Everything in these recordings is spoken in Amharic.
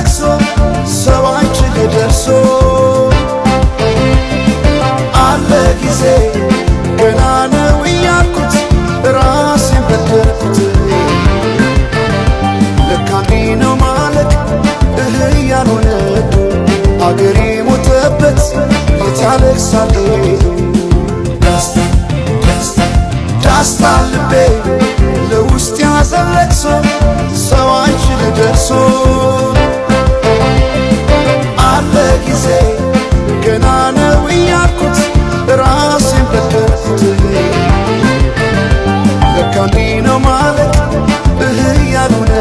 ለቅሶ ሰው አንቺን ደርሶ አለ ጊዜ ገና ነው እያልኩት ራሴን በደልኩት። ለካ እንዲህ ነው ማለቅ ያልሆነ አገሬ ሞተበት የት ያለቅሳል ዳስታ ልቤ ለውስጥ ያዘን ለቅሶ ሰው አንቺን ደርሶ አለ ጊዜ ገና ነው እያልኩት ራሴን በደልኩት። ለካ እንዲህ ነው ማለቅ ያልሆነ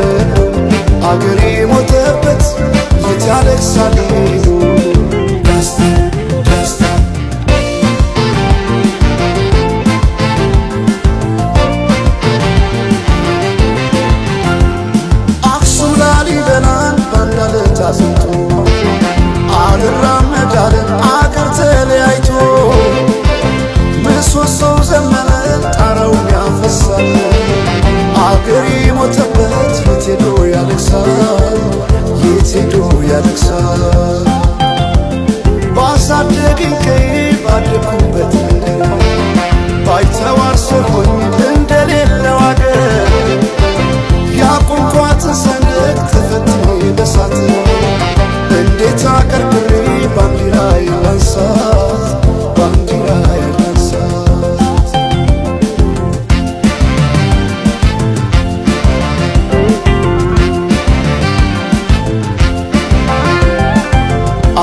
አገሬ ሞተበት የት ያለቅሳል አስንቶ አልራመዳለን አገር ተለያይቶ ምሰሶው ዘመነ ጣራው ያፈሳል አገሬ ሞተበት የት ሄዶ ያለቅሳል የት ሄዶ ያለቅሳል። ባሳደገኝ ቀዬ ባደግኩበት ምድር ባይተዋር ሰው ሆኜ እንደሌለው አገር ያቆምኳትን ሰንደቅ ተፈትኜ በሳት እንዴት አቀርቅሬ ባንዲራዬ ላንሳት ባንዲራዬ ላንሳት።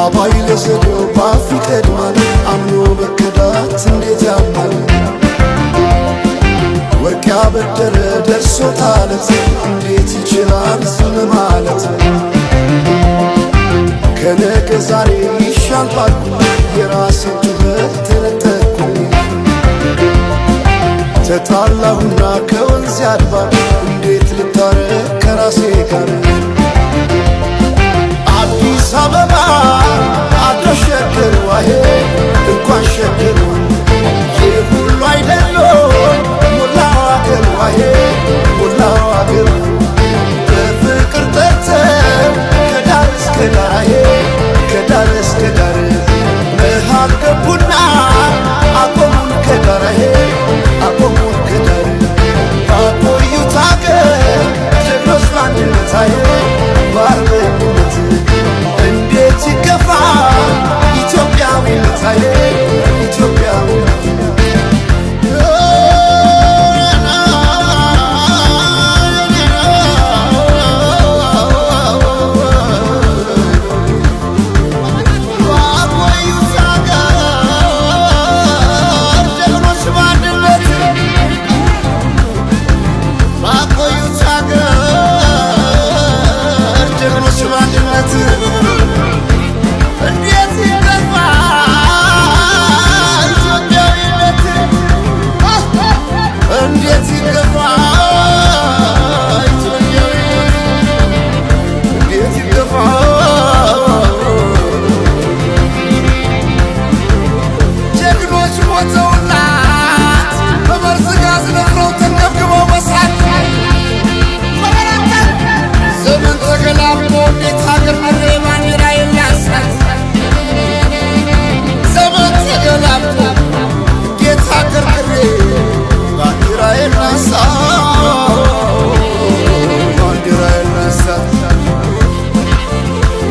አባይ ለዘዴው ባፍ ይቀድማል አምኖ መከዳት እንዴት ያማል። ወርቅ ያበደረ ደርሶታለት እንዴት ይችላል ዝም ማለት። ከነገ ዛሬ ይሻል ባልኩ የራሴን ጩኸት ተነጠቅኩኝ። ተጣላሁና ከወንዝ አድባር እንዴት ልታረቅ ከራሴ ጋር። አዲስ አበባ አዶ ሸገር ዋሄ እንኳን ሸገር ይህ ሁሉ አይደሎ ሞላው አገር ዋሄ ሞላው አገር በፍቅር ጠርተን ከዳር እስከ ዳር ከዳር እስከ ዳር መሃል ገቡና አቆሙን ከዳር አቆሙን ከዳር ባቆዩት አገር ጀግኖች በአንድነት በአርበኝነት እንዴት ይገፋ ኢትዮጵያዊነት ኢትዮጵያዊነት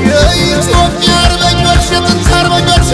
የኢትዮጵያ አርበኞች የጥንት አርበኞች